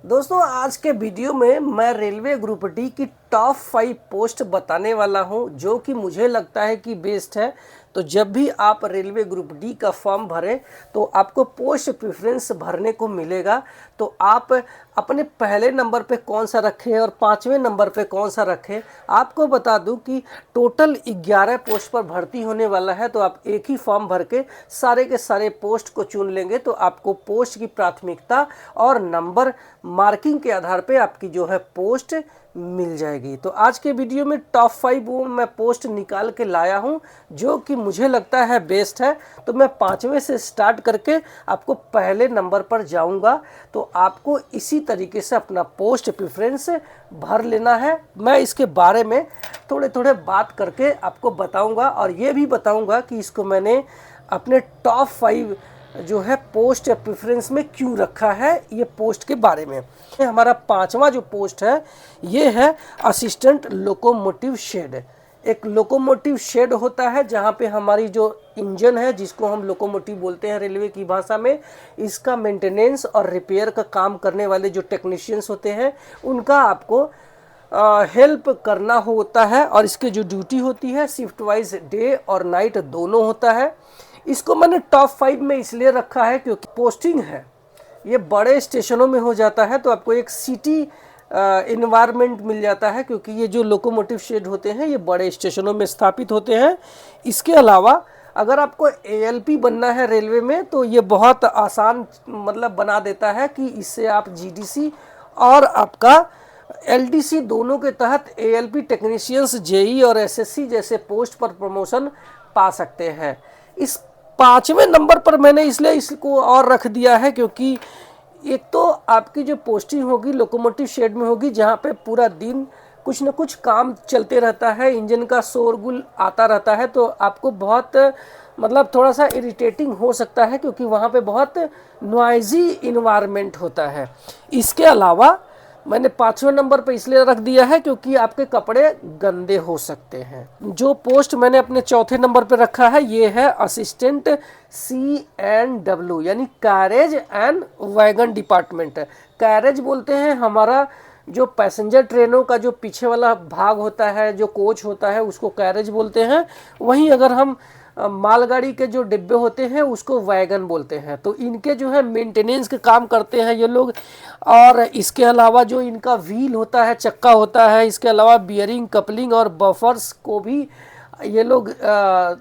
दोस्तों आज के वीडियो में मैं रेलवे ग्रुप डी की टॉप 5 पोस्ट बताने वाला हूं जो कि मुझे लगता है कि बेस्ट है। तो जब भी आप रेलवे ग्रुप डी का फॉर्म भरें तो आपको पोस्ट प्रेफरेंस भरने को मिलेगा। तो आप अपने पहले नंबर पे कौन सा रखें और 5वें नंबर पे कौन सा रखें। आपको बता दूं कि टोटल 11 पोस्ट पर भर्ती होने वाला है। तो आप एक ही फॉर्म भर के सारे पोस्ट को चुन लेंगे तो आपको पोस्ट की प्राथमिकता और नंबर मार्किंग के आधार पे आपकी जो है पोस्ट मिल जाएगी। तो आज के वीडियो में टॉप 5 वो मैं पोस्ट निकाल के लाया हूं जो कि मुझे लगता है बेस्ट है। तो मैं 5वें से स्टार्ट करके आपको पहले नंबर पर जाऊंगा। तो आपको इसी तरीके से अपना पोस्ट प्रेफरेंस भर लेना है। मैं इसके बारे में थोड़े बात करके आपको बताऊंगा और ये भी बताऊंगा कि इसको मैंने अपने टॉप 5 जो है पोस्ट या प्रेफरेंस में क्यों रखा है, ये पोस्ट के बारे में। हमारा 5वां जो पोस्ट है ये है असिस्टेंट लोकोमोटिव शेड। एक लोकोमोटिव शेड होता है जहाँ पे हमारी जो इंजन है जिसको हम लोकोमोटिव बोलते हैं रेलवे की भाषा में, इसका मेंटेनेंस और रिपेयर का काम करने वाले जो टेक्नीशियंस होते हैं उनका आपको हेल्प करना होता है। और इसकी जो ड्यूटी होती है शिफ्ट वाइज डे और नाइट दोनों होता है। इसको मैंने टॉप 5 में इसलिए रखा है क्योंकि पोस्टिंग है ये बड़े स्टेशनों में हो जाता है। तो आपको एक सिटी इन्वायरमेंट मिल जाता है क्योंकि ये जो लोकोमोटिव शेड होते हैं ये बड़े स्टेशनों में स्थापित होते हैं। इसके अलावा अगर आपको एएलपी बनना है रेलवे में तो ये बहुत आसान मतलब बना देता है कि इससे आप जीडीसी और आपका एलडीसी दोनों के तहत एएलपी टेक्नीशियंस जेई और एसएससी जैसे पोस्ट पर प्रमोशन पा सकते हैं। इस 5वें नंबर पर मैंने इसलिए इसको और रख दिया है क्योंकि एक तो आपकी जो पोस्टिंग होगी लोकोमोटिव शेड में होगी जहाँ पे पूरा दिन कुछ न कुछ काम चलते रहता है, इंजन का शोरगुल आता रहता है। तो आपको बहुत मतलब थोड़ा सा इरिटेटिंग हो सकता है क्योंकि वहाँ पे बहुत नॉइजी इन्वायरमेंट होता है। इसके अलावा मैंने 5वें नंबर पर इसलिए रख दिया है क्योंकि आपके कपड़े गंदे हो सकते हैं। जो पोस्ट मैंने अपने चौथे नंबर पर रखा है ये है असिस्टेंट C&W यानी carriage and wagon department. Carriage बोलते हैं हमारा जो पैसेंजर ट्रेनों का जो पीछे वाला भाग होता है, जो कोच होता है, उसको कैरेज बोलते हैं। वहीं अगर हम मालगाड़ी के जो डिब्बे होते हैं उसको वैगन बोलते हैं। तो इनके जो है मेंटेनेंस के काम करते हैं ये लोग। और इसके अलावा जो इनका व्हील होता है, चक्का होता है, इसके अलावा बियरिंग, कपलिंग और बफर्स को भी ये लोग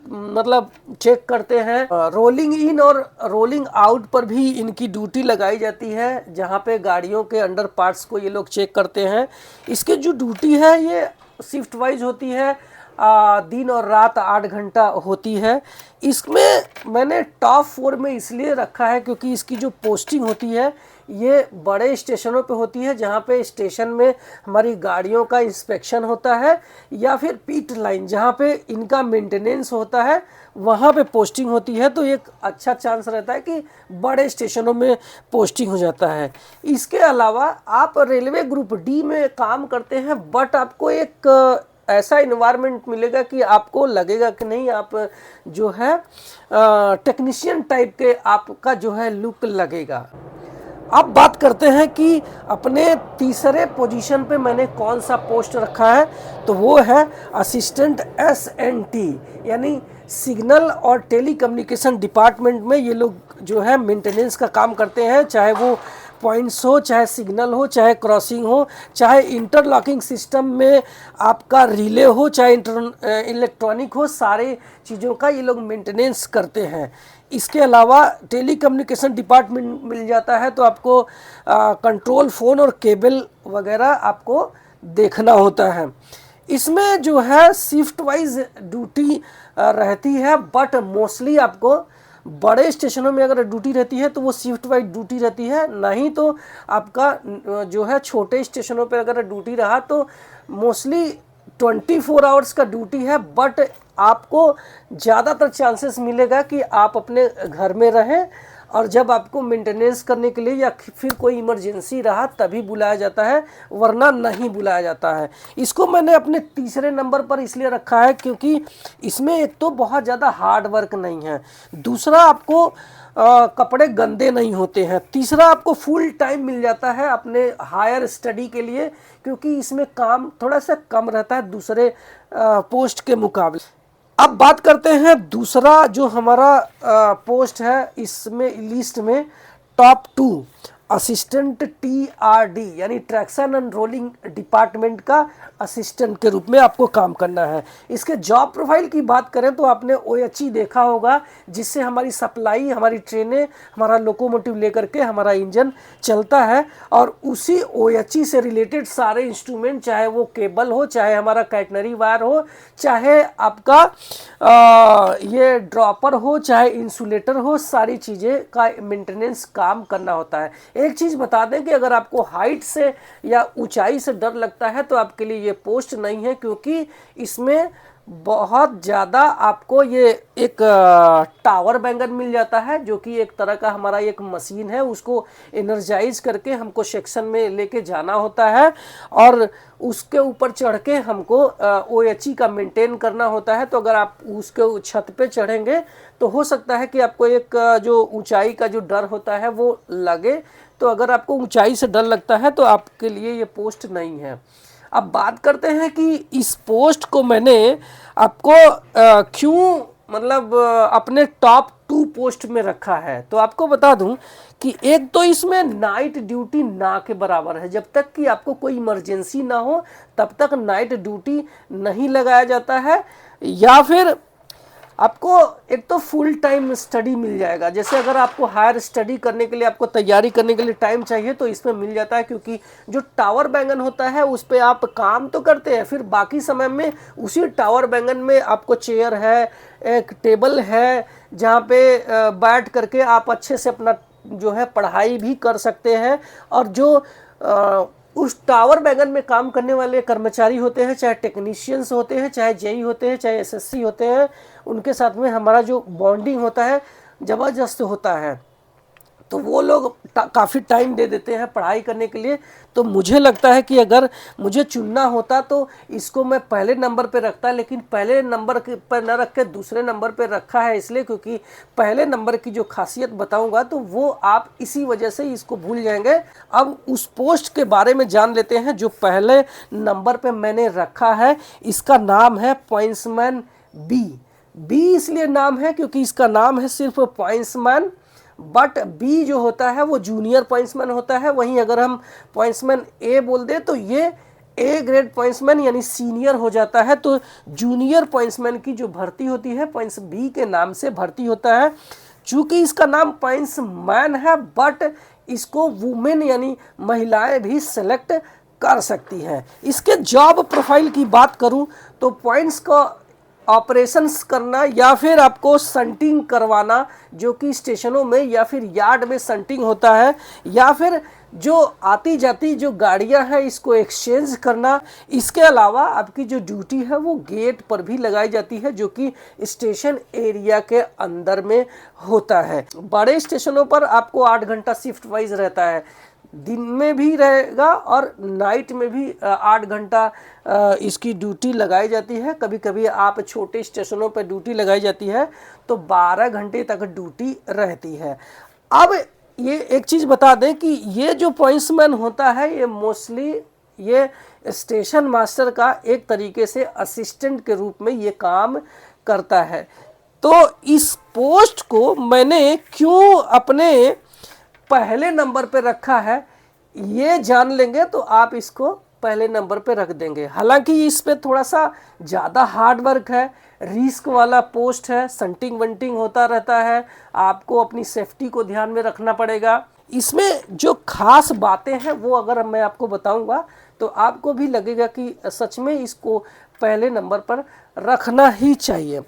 मतलब चेक करते हैं। रोलिंग इन और रोलिंग आउट पर भी इनकी ड्यूटी लगाई जाती है जहाँ पे गाड़ियों के अंडर पार्ट्स को ये लोग चेक करते हैं। इसके जो ड्यूटी है ये शिफ्ट वाइज होती है, दिन और रात 8 घंटा होती है। इसमें मैंने टॉप 4 में इसलिए रखा है क्योंकि इसकी जो पोस्टिंग होती है ये बड़े स्टेशनों पे होती है जहाँ पे स्टेशन में हमारी गाड़ियों का इंस्पेक्शन होता है या फिर पीट लाइन जहाँ पे इनका मेंटेनेंस होता है वहाँ पे पोस्टिंग होती है। तो एक अच्छा चांस रहता है कि बड़े स्टेशनों में पोस्टिंग हो जाता है। इसके अलावा आप रेलवे ग्रुप डी में काम करते हैं बट आपको एक ऐसा इन्वायरमेंट मिलेगा कि आपको लगेगा कि नहीं आप जो है टेक्नीशियन टाइप के आपका जो है लुक लगेगा। अब बात करते हैं कि अपने तीसरे पोजीशन पे मैंने कौन सा पोस्ट रखा है। तो वो है असिस्टेंट SNT यानी सिग्नल और टेलीकम्युनिकेशन डिपार्टमेंट में ये लोग जो है मेंटेनेंस का काम करते हैं। चाहे वो पॉइंट्स हो, चाहे सिग्नल हो, चाहे क्रॉसिंग हो, चाहे इंटरलॉकिंग सिस्टम में आपका रिले हो, चाहे इलेक्ट्रॉनिक हो, सारे चीज़ों का ये लोग मेंटेनेंस करते हैं। इसके अलावा टेलीकम्युनिकेशन डिपार्टमेंट मिल जाता है तो आपको कंट्रोल फ़ोन और केबल वगैरह आपको देखना होता है। इसमें जो है शिफ्ट वाइज ड्यूटी रहती है बट मोस्टली आपको बड़े स्टेशनों में अगर ड्यूटी रहती है तो वो शिफ्ट वाइज ड्यूटी रहती है, नहीं तो आपका जो है छोटे स्टेशनों पर अगर ड्यूटी रहा तो मोस्टली 24 आवर्स का ड्यूटी है। बट आपको ज़्यादातर चांसेस मिलेगा कि आप अपने घर में रहें और जब आपको मेंटेनेंस करने के लिए या फिर कोई इमरजेंसी रहा तभी बुलाया जाता है, वरना नहीं बुलाया जाता है। इसको मैंने अपने तीसरे नंबर पर इसलिए रखा है क्योंकि इसमें एक तो बहुत ज़्यादा हार्ड वर्क नहीं है, दूसरा आपको कपड़े गंदे नहीं होते हैं, तीसरा आपको फुल टाइम मिल जाता है अपने हायर स्टडी के लिए, क्योंकि इसमें काम थोड़ा सा कम रहता है दूसरे पोस्ट के मुकाबले। अब बात करते हैं दूसरा जो हमारा पोस्ट है इसमें लिस्ट में, टॉप 2 असिस्टेंट TRD यानी ट्रैक्शन एंड रोलिंग डिपार्टमेंट का असिस्टेंट के रूप में आपको काम करना है। इसके जॉब प्रोफाइल की बात करें तो आपने OHE देखा होगा, जिससे हमारी सप्लाई, हमारी ट्रेनें, हमारा लोकोमोटिव लेकर के हमारा इंजन चलता है, और उसी OHE से रिलेटेड सारे इंस्ट्रूमेंट, चाहे वो केबल हो, चाहे हमारा कैटनरी वायर हो, चाहे आपका ये ड्रॉपर हो, चाहे इंसुलेटर हो, सारी चीज़ें का मेंटेनेंस काम करना होता है। एक चीज़ बता दें कि अगर आपको हाइट से या ऊंचाई से डर लगता है तो आपके लिए ये पोस्ट नहीं है, क्योंकि इसमें बहुत ज़्यादा आपको ये एक टावर बैंगन मिल जाता है, जो कि एक तरह का हमारा एक मशीन है, उसको एनर्जाइज करके हमको सेक्शन में लेके जाना होता है, और उसके ऊपर चढ़ के हमको OHE का मेंटेन करना होता है। तो अगर आप उसके छत पे चढ़ेंगे तो हो सकता है कि आपको एक जो ऊंचाई का जो डर होता है वो लगे। तो अगर आपको ऊंचाई से डर लगता है तो आपके लिए ये पोस्ट नहीं है। अब बात करते हैं कि इस पोस्ट को मैंने आपको क्यों मतलब अपने टॉप 2 पोस्ट में रखा है। तो आपको बता दूं कि एक तो इसमें नाइट ड्यूटी ना के बराबर है, जब तक कि आपको कोई इमरजेंसी ना हो तब तक नाइट ड्यूटी नहीं लगाया जाता है, या फिर आपको एक तो फुल टाइम स्टडी मिल जाएगा। जैसे अगर आपको हायर स्टडी करने के लिए, आपको तैयारी करने के लिए टाइम चाहिए तो इसमें मिल जाता है, क्योंकि जो टावर बैंगन होता है उस पर आप काम तो करते हैं, फिर बाकी समय में उसी टावर बैंगन में आपको चेयर है, एक टेबल है, जहाँ पे बैठ करके आप अच्छे से अपना जो है पढ़ाई भी कर सकते हैं। और जो उस टावर बैंगन में काम करने वाले कर्मचारी होते हैं, चाहे टेक्नीशियंस होते हैं, चाहे जेई होते हैं, चाहे SSC होते हैं, उनके साथ में हमारा जो बॉन्डिंग होता है ज़बरदस्त होता है। तो वो लोग काफ़ी टाइम दे देते हैं पढ़ाई करने के लिए। तो मुझे लगता है कि अगर मुझे चुनना होता तो इसको मैं पहले नंबर पे रखता, लेकिन पहले नंबर पर न रख के दूसरे नंबर पे रखा है इसलिए क्योंकि पहले नंबर की जो खासियत बताऊंगा तो वो आप इसी वजह से इसको भूल जाएंगे। अब उस पोस्ट के बारे में जान लेते हैं जो पहले नंबर पे मैंने रखा है। इसका नाम है पॉइंट्समैन बी इसलिए नाम है क्योंकि इसका नाम है सिर्फ पॉइंट्समैन, बट बी जो होता है वो जूनियर पॉइंट्समैन होता है। वहीं अगर हम पॉइंट्समैन ए बोल दे तो ये ए ग्रेड पॉइंट्समैन यानी सीनियर हो जाता है। तो जूनियर पॉइंट्समैन की जो भर्ती होती है पॉइंट्स बी के नाम से भर्ती होता है। चूंकि इसका नाम पॉइंट्समैन है बट इसको वुमेन यानी महिलाएं भी सेलेक्ट कर सकती हैं। इसके जॉब प्रोफाइल की बात करूं तो पॉइंट्स को ऑपरेशंस करना या फिर आपको संटिंग करवाना, जो कि स्टेशनों में या फिर यार्ड में संटिंग होता है, या फिर जो आती जाती जो गाड़ियां हैं इसको एक्सचेंज करना। इसके अलावा आपकी जो ड्यूटी है वो गेट पर भी लगाई जाती है, जो कि स्टेशन एरिया के अंदर में होता है। बड़े स्टेशनों पर आपको 8 घंटा शिफ्ट वाइज रहता है, दिन में भी रहेगा और नाइट में भी 8 घंटा इसकी ड्यूटी लगाई जाती है। कभी कभी आप छोटे स्टेशनों पर ड्यूटी लगाई जाती है तो 12 घंटे तक ड्यूटी रहती है। अब ये एक चीज़ बता दें कि ये जो पॉइंट्समैन होता है ये मोस्टली ये स्टेशन मास्टर का एक तरीके से असिस्टेंट के रूप में ये काम करता है। तो इस पोस्ट को मैंने क्यों अपने पहले नंबर पे रखा है ये जान लेंगे तो आप इसको पहले नंबर पे रख देंगे। हालांकि इस पे थोड़ा सा ज़्यादा हार्ड वर्क है, रिस्क वाला पोस्ट है, संटिंग वंटिंग होता रहता है, आपको अपनी सेफ्टी को ध्यान में रखना पड़ेगा। इसमें जो खास बातें हैं वो अगर मैं आपको बताऊंगा तो आपको भी लगेगा कि सच में इसको पहले नंबर पर रखना ही चाहिए।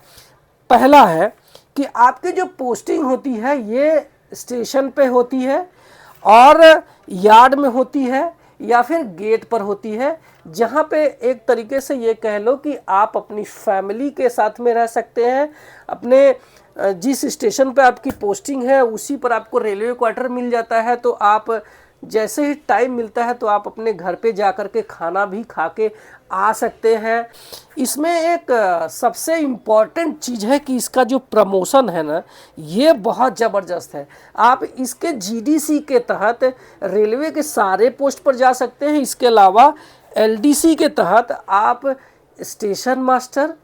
पहला है कि आपकी जो पोस्टिंग होती है ये स्टेशन पे होती है और यार्ड में होती है या फिर गेट पर होती है, जहाँ पे एक तरीके से ये कह लो कि आप अपनी फैमिली के साथ में रह सकते हैं, अपने जिस स्टेशन पे आपकी पोस्टिंग है उसी पर आपको रेलवे क्वार्टर मिल जाता है। तो आप जैसे ही टाइम मिलता है तो आप अपने घर पे जा कर के खाना भी खा के आ सकते हैं। इसमें एक सबसे इम्पॉर्टेंट चीज़ है कि इसका जो प्रमोशन है ना, ये बहुत ज़बरदस्त है। आप इसके जीडीसी के तहत रेलवे के सारे पोस्ट पर जा सकते हैं। इसके अलावा एलडीसी के तहत आप स्टेशन मास्टर,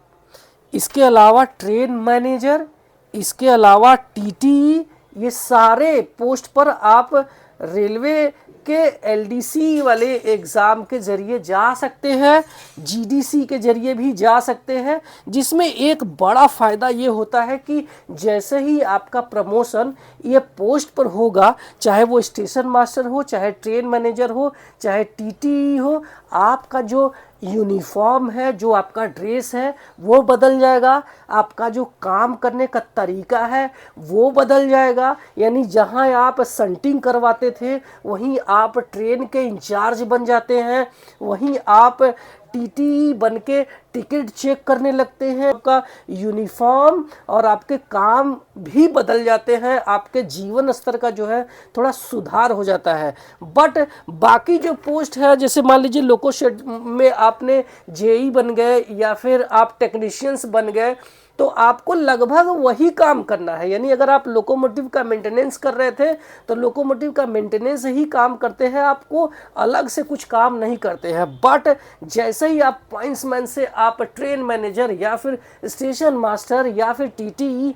इसके अलावा ट्रेन मैनेजर, इसके अलावा टीटीई, ये सारे पोस्ट पर आप रेलवे के एलडीसी वाले एग्ज़ाम के ज़रिए जा सकते हैं, जीडीसी के ज़रिए भी जा सकते हैं। जिसमें एक बड़ा फ़ायदा ये होता है कि जैसे ही आपका प्रमोशन ये पोस्ट पर होगा, चाहे वो स्टेशन मास्टर हो, चाहे ट्रेन मैनेजर हो, चाहे टीटीई हो, आपका जो यूनिफॉर्म है, जो आपका ड्रेस है वो बदल जाएगा, आपका जो काम करने का तरीका है वो बदल जाएगा। यानी जहां आप संटिंग करवाते थे वहीं आप ट्रेन के इंचार्ज बन जाते हैं, वहीं आप टीटी बन के टिकट चेक करने लगते हैं। आपका यूनिफॉर्म और आपके काम भी बदल जाते हैं, आपके जीवन स्तर का जो है थोड़ा सुधार हो जाता है। बट बाकी जो पोस्ट है, जैसे मान लीजिए लोको शेड में आपने जेई बन गए या फिर आप टेक्नीशियंस बन गए, तो आपको लगभग वही काम करना है। यानी अगर आप लोकोमोटिव का मेंटेनेंस कर रहे थे तो लोकोमोटिव का मेंटेनेंस ही काम करते हैं, आपको अलग से कुछ काम नहीं करते हैं। बट जैसे ही आप पॉइंट्समैन से आप ट्रेन मैनेजर या फिर स्टेशन मास्टर या फिर टीटी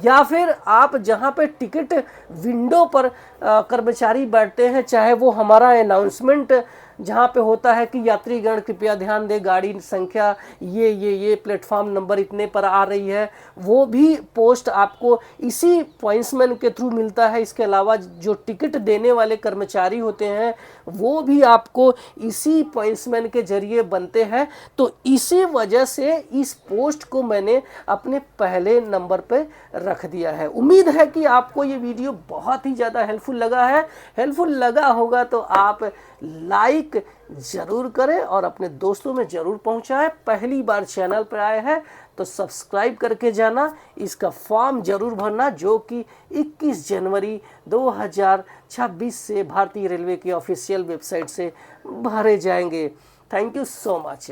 या फिर आप जहां पे टिकट विंडो पर कर्मचारी बैठते हैं, चाहे वो हमारा अनाउंसमेंट जहाँ पे होता है कि यात्रीगण कृपया ध्यान दें, गाड़ी संख्या ये प्लेटफॉर्म नंबर इतने पर आ रही है, वो भी पोस्ट आपको इसी पॉइंट्समैन के थ्रू मिलता है। इसके अलावा जो टिकट देने वाले कर्मचारी होते हैं वो भी आपको इसी पॉइंट्समैन के जरिए बनते हैं। तो इसी वजह से इस पोस्ट को मैंने अपने पहले नंबर पे रख दिया है। उम्मीद है कि आपको ये वीडियो बहुत ही ज़्यादा हेल्पफुल लगा है। हेल्पफुल लगा होगा तो आप लाइक ज़रूर करें और अपने दोस्तों में ज़रूर पहुंचाएं। पहली बार चैनल पर आए हैं तो सब्सक्राइब करके जाना। इसका फॉर्म ज़रूर भरना जो कि 21 जनवरी 2026 से भारतीय रेलवे की ऑफिशियल वेबसाइट से भरे जाएंगे। Thank you so much.